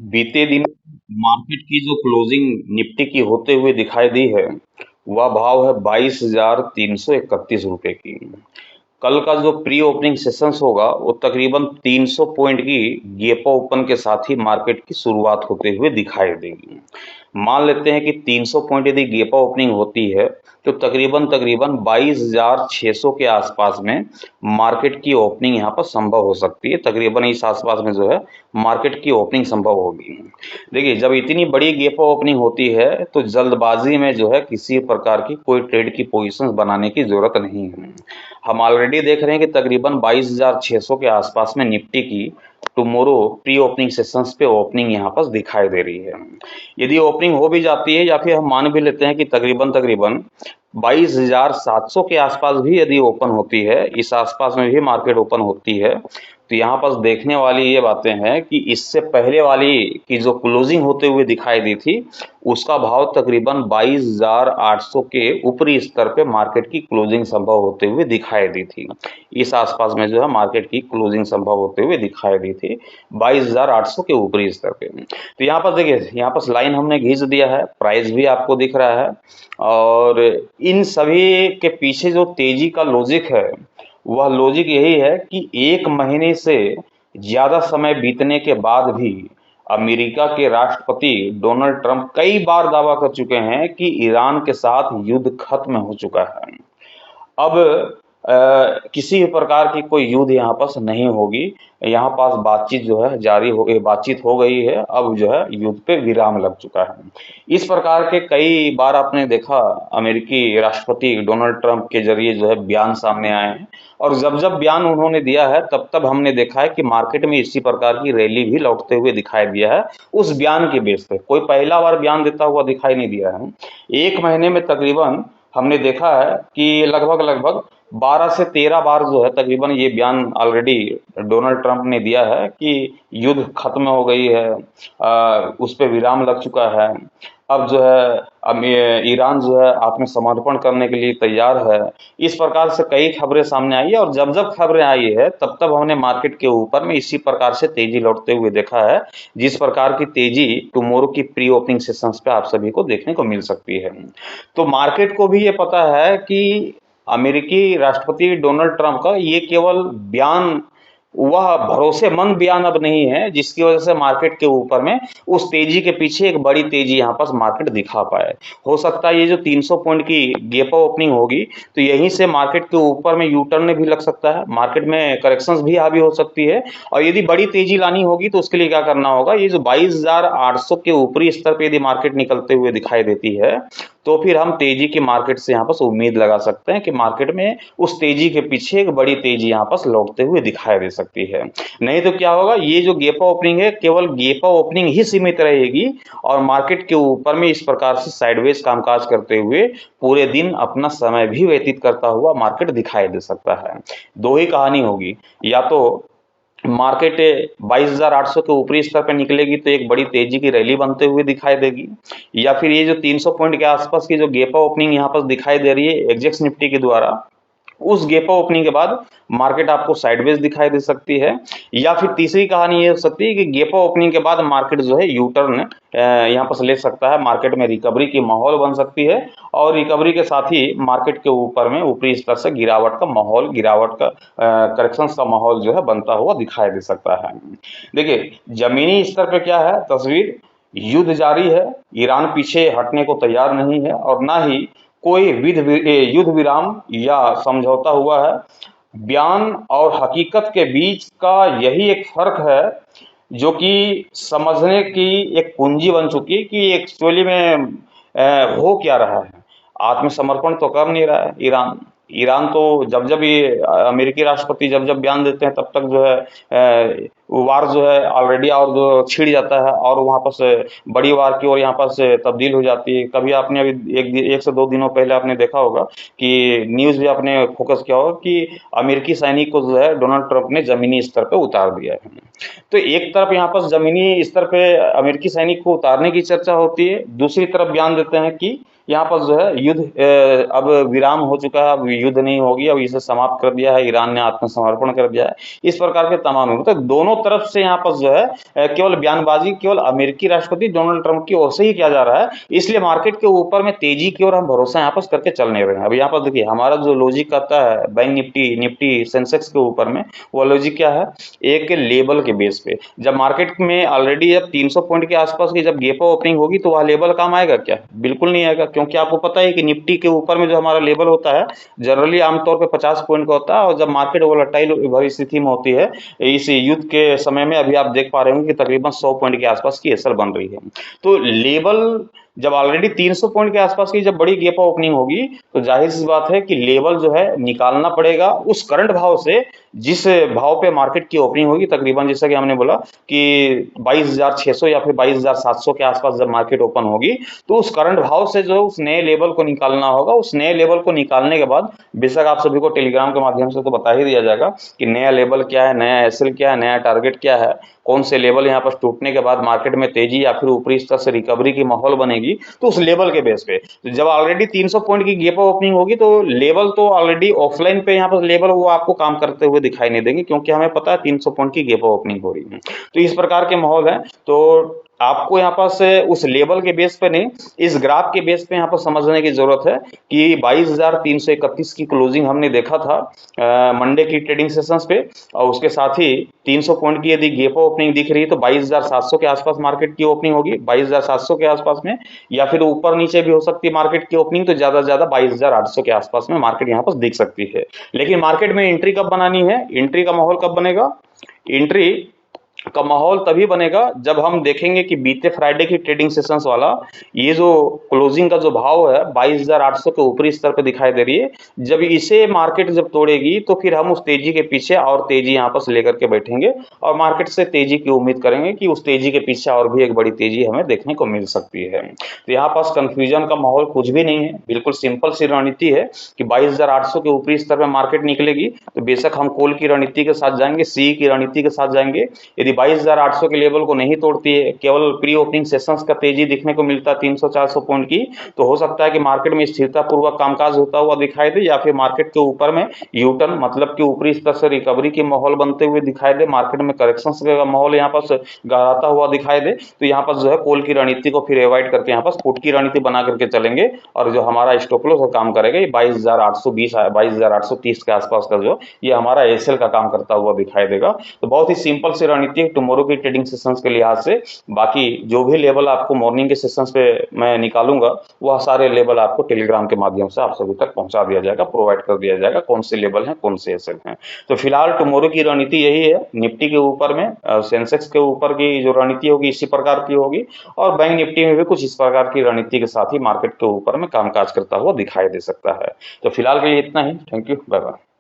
बीते दिन मार्केट की जो क्लोजिंग निफ्टी की होते हुए दिखाई दी है, वह भाव है 22,331 रुपए की। कल का जो प्री ओपनिंग सेशंस होगा वो तकरीबन 300 पॉइंट की गैप ओपन के साथ ही मार्केट की शुरुआत होते हुए दिखाई देगी। मान लेते हैं कि 300 पॉइंट यदि गैप ओपनिंग होती है तो तकरीबन तकरीबन 22,600 के आसपास में मार्केट की ओपनिंग यहाँ पर संभव हो सकती है। तकरीबन इस आसपास में जो है मार्केट की ओपनिंग संभव होगी। देखिए, जब इतनी बड़ी गैप ओपनिंग होती है तो जल्दबाजी में जो है किसी प्रकार की कोई ट्रेड की पोजीशंस बनाने की जरूरत नहीं है। हम ऑलरेडी देख रहे हैं कि तकरीबन 22,600 के आसपास में निफ्टी की टुमारो प्री ओपनिंग सेशंस पे ओपनिंग यहाँ पर दिखाई दे रही है। यदि ओपनिंग हो भी जाती है या फिर हम मान भी लेते हैं कि तकरीबन तकरीबन 22,700 के आसपास भी यदि ओपन होती है, इस आसपास में भी मार्केट ओपन होती है, तो यहाँ पर देखने वाली ये बातें हैं कि इससे पहले वाली की जो क्लोजिंग होते हुए दिखाई दी थी उसका भाव तकरीबन 22,800 के ऊपरी स्तर पे मार्केट की क्लोजिंग संभव होते हुए दिखाई दी थी। इस आसपास में जो है मार्केट की क्लोजिंग संभव होते हुए दिखाई दी थी 22,800 के ऊपरी स्तर पे। तो यहाँ पर देखिए, यहाँ पर लाइन हमने खींच दिया है, प्राइस भी आपको दिख रहा है, और इन सभी के पीछे जो तेजी का लॉजिक है वह लॉजिक यही है कि 1 महीने से ज्यादा समय बीतने के बाद भी अमेरिका के राष्ट्रपति डोनाल्ड ट्रंप कई बार दावा कर चुके हैं कि ईरान के साथ युद्ध खत्म हो चुका है। अब किसी भी प्रकार की कोई युद्ध यहाँ पास नहीं होगी। यहाँ पास बातचीत जो है जारी हो गई, बातचीत हो गई है, अब जो है युद्ध पे विराम लग चुका है। इस प्रकार के कई बार आपने देखा अमेरिकी राष्ट्रपति डोनाल्ड ट्रंप के जरिए जो है बयान सामने आए हैं, और जब जब बयान उन्होंने दिया है तब तब हमने देखा है कि मार्केट में इसी प्रकार की रैली भी लौटते हुए दिखाई दिया है। उस बयान के बेस पे कोई पहला बार बयान देता हुआ दिखाई नहीं दिया है। 1 महीने में तकरीबन हमने देखा है कि लगभग लगभग 12 से 13 बार जो है तकरीबन ये बयान ऑलरेडी डोनाल्ड ट्रंप ने दिया है कि युद्ध खत्म हो गई है, उस पर विराम लग चुका है। अब जो है अब ईरान जो है आत्मसमर्पण करने के लिए तैयार है। इस प्रकार से कई खबरें सामने आई है, और जब जब खबरें आई है तब तब हमने मार्केट के ऊपर में इसी प्रकार से तेजी लौटते हुए देखा है, जिस प्रकार की तेजी टुमारो की प्री ओपनिंग सेशंस पे आप सभी को देखने को मिल सकती है। तो मार्केट को भी ये पता है कि अमेरिकी राष्ट्रपति डोनाल्ड ट्रंप का ये केवल बयान, वह भरोसेमंद बयान अब नहीं है जिसकी वजह से मार्केट के ऊपर में उस तेजी के पीछे एक बड़ी तेजी यहाँ पर मार्केट दिखा पाए। हो सकता है ये जो 300 पॉइंट की गैप ओपनिंग होगी तो यहीं से मार्केट के ऊपर में यू टर्न भी लग सकता है, मार्केट में करेक्शंस भी हावी हो सकती है। और यदि बड़ी तेजी लानी होगी तो उसके लिए क्या करना होगा, ये जो 22,800 के ऊपरी स्तर पे यदि मार्केट निकलते हुए दिखाई देती है तो फिर हम तेजी की मार्केट से यहाँ पर उम्मीद लगा सकते हैं कि मार्केट में उस तेजी के पीछे एक बड़ी तेजी यहाँ पर लौटते हुए दिखाई दे सकती है। नहीं तो क्या होगा, ये जो गैप ओपनिंग है केवल गैप ओपनिंग ही सीमित रहेगी, और मार्केट के ऊपर में इस प्रकार से साइडवेज कामकाज करते हुए पूरे दिन अपना समय भी व्यतीत करता हुआ मार्केट दिखाई दे सकता है। दो ही कहानी होगी, या तो मार्केट 22,800 के ऊपरी स्तर पर निकलेगी तो एक बड़ी तेजी की रैली बनते हुए दिखाई देगी, या फिर ये जो 300 पॉइंट के आसपास की जो गैप ओपनिंग यहाँ पर दिखाई दे रही है एग्जेक्स निफ्टी के द्वारा, उस गैप ओपनिंग के बाद मार्केट आपको साइडवेज दिखाई दे सकती है। या फिर तीसरी कहानी ये हो सकती है कि गैप ओपनिंग के बाद मार्केट जो है यू टर्न यहाँ पर ले सकता है, मार्केट में रिकवरी की माहौल बन सकती है, और रिकवरी के साथ ही मार्केट के ऊपर में ऊपरी स्तर से गिरावट का माहौल, गिरावट का करेक्शन का माहौल जो है बनता हुआ दिखाई दे सकता है। देखिए, जमीनी स्तर पे क्या है तस्वीर, युद्ध जारी है, ईरान पीछे हटने को तैयार नहीं है, और ना ही कोई युद्ध विराम या समझौता हुआ है। बयान और हकीकत के बीच का यही एक फर्क है जो कि समझने की एक कुंजी बन चुकी है कि एक्चुअली में हो क्या रहा है। आत्मसमर्पण तो कर नहीं रहा है ईरान। ईरान तो जब जब ये अमेरिकी राष्ट्रपति जब जब बयान देते हैं तब तक जो है वार जो है ऑलरेडी और जो छिड़ जाता है, और वहाँ पर से बड़ी वार की ओर यहाँ पर से तब्दील हो जाती है। कभी आपने अभी एक से दो दिनों पहले आपने देखा होगा कि न्यूज़ भी आपने फोकस किया होगा कि अमेरिकी सैनिक को जो है डोनाल्ड ट्रंप ने जमीनी स्तर पर उतार दिया है। तो एक तरफ यहाँ पर जमीनी स्तर पे अमेरिकी सैनिक को उतारने की चर्चा होती है, दूसरी तरफ बयान देते हैं कि यहाँ पर जो है युद्ध अब विराम हो चुका है, अब युद्ध नहीं होगी, अब इसे समाप्त कर दिया है, ईरान ने आत्मसमर्पण कर दिया है। इस प्रकार के तमाम मतलब दोनों तरफ से यहाँ पर जो है केवल बयानबाजी केवल अमेरिकी राष्ट्रपति डोनाल्ड ट्रंप की ओर से ही किया जा रहा है, इसलिए मार्केट के ऊपर में तेजी की ओर हम भरोसा यहाँ पर करके चल नहीं रहे हैं। अब यहाँ पर देखिए हमारा जो लॉजिक आता है बैंक निफ्टी सेंसेक्स के ऊपर में, वो लॉजिक क्या है, एक लेवल के बेस पे जब मार्केट में ऑलरेडी जब 300 पॉइंट के आसपास की जब गैप ओपनिंग होगी तो वह लेवल काम आएगा क्या? बिल्कुल नहीं आएगा, क्योंकि आपको पता है कि निफ्टी के ऊपर में जो हमारा लेवल होता है जनरली आमतौर पे 50 पॉइंट का होता है, और जब मार्केट वोलेटाइल भरी स्थिति में होती है इस युद्ध के समय में अभी आप देख पा रहे होंगे कि तकरीबन 100 पॉइंट के आसपास की एसएल बन रही है। तो लेवल जब ऑलरेडी 300 पॉइंट के आसपास की जब बड़ी गैप ओपनिंग होगी तो जाहिर सी बात है कि लेवल जो है निकालना पड़ेगा उस करंट भाव से जिस भाव पे मार्केट की ओपनिंग होगी, तकरीबन जैसा कि हमने बोला कि 22,600 या फिर 22,700 के आसपास जब मार्केट ओपन होगी तो उस करंट भाव से जो उस नए लेवल को निकालना होगा। उस नए लेवल को निकालने के बाद बेशक आप सभी को टेलीग्राम के माध्यम से तो बता ही दिया जाएगा कि नया लेवल क्या है, नया एसएल क्या है, नया टारगेट क्या है, कौन से लेवल यहाँ पर टूटने के बाद मार्केट में तेजी या फिर ऊपरी स्तर से रिकवरी की माहौल बनेगी, तो उस लेवल के बेस पे तो जब ऑलरेडी 300 पॉइंट की गैप ओपनिंग होगी तो लेवल तो ऑलरेडी ऑफलाइन पे यहाँ पर लेवल वो आपको काम करते हुए दिखाई नहीं देंगे, क्योंकि हमें पता है 300 पॉइंट की गैप ओपनिंग हो रही है। तो इस प्रकार के माहौल है, तो आपको यहाँ पास उस लेवल के बेस पे नहीं, इस ग्राफ के बेस पे यहाँ पर समझने की जरूरत है कि 22,331 की क्लोजिंग हमने देखा था मंडे की ट्रेडिंग सेशंस पे, और उसके साथ ही 300 पॉइंट की यदि गैप ओपनिंग दिख रही है तो 22,700 के आसपास मार्केट की ओपनिंग होगी, 22,700 के आसपास में, या फिर ऊपर नीचे भी हो सकती है मार्केट की ओपनिंग, तो ज्यादा से ज्यादा 22,800 के आसपास में मार्केट यहाँ पर दिख सकती है। लेकिन मार्केट में एंट्री कब बनानी है, एंट्री का माहौल कब बनेगा? एंट्री का माहौल तभी बनेगा जब हम देखेंगे कि बीते फ्राइडे की ट्रेडिंग सेशंस वाला ये जो क्लोजिंग का जो भाव है 22,800 के ऊपरी स्तर पे दिखाई दे रही है, जब इसे मार्केट जब तोड़ेगी तो फिर हम उस तेजी के पीछे और तेजी यहाँ पर लेकर के बैठेंगे और मार्केट से तेजी की उम्मीद करेंगे कि उस तेजी के पीछे और भी एक बड़ी तेजी हमें देखने को मिल सकती है। तो यहाँ पास कंफ्यूजन का माहौल कुछ भी नहीं है, बिल्कुल सिंपल सी रणनीति है कि 22,800 के ऊपरी स्तर पर मार्केट निकलेगी तो बेशक हम कॉल की रणनीति के साथ जाएंगे, सी की रणनीति के साथ जाएंगे। यदि 22,800 के लेवल को नहीं तोड़ती है, केवल प्री ओपनिंग सेशंस का तेजी दिखने को मिलता है 300-400 पॉइंट की, तो हो सकता है कि मार्केट में स्थिरता पूर्वक कामकाज होता हुआ दिखाई दे, या फिर मार्केट के ऊपर में यूटर्न मतलब कि ऊपरी स्तर से रिकवरी की माहौल बनते हुए दिखाई दे, मार्केट में करेक्शंस का माहौल यहाँ पर गहराता हुआ दिखाई दे, तो यहाँ पर जो है कॉल की रणनीति को फिर अवॉइड करके यहाँ पर पुट की रणनीति बना करके चलेंगे, और जो हमारा स्टॉप लॉस काम करेगा ये 22,820 22,830 के आसपास का जो ये हमारा एसएल का काम करता हुआ दिखाई देगा। तो बहुत ही सिंपल सी रणनीति टुमारो की ट्रेडिंग सेशंस के लिहाज से। बाकी जो भी लेवल आपको मॉर्निंग के सेशंस पे मैं निकालूंगा वह सारे लेवल आपको टेलीग्राम के माध्यम से आप सभी तक पहुंचा दिया जाएगा, प्रोवाइड कर दिया जाएगा कौन से लेवल हैं, कौन से एसएल हैं। तो फिलहाल टुमारो की रणनीति यही है, निफ्टी के ऊपर में सेंसेक्स के ऊपर की जो रणनीति होगी इसी प्रकार की होगी, और बैंक निफ्टी में भी कुछ इस प्रकार की रणनीति के साथ ही मार्केट के ऊपर में कामकाज करता हुआ दिखाई दे सकता है। तो फिलहाल के लिए इतना ही, थैंक यू, बाय बाय।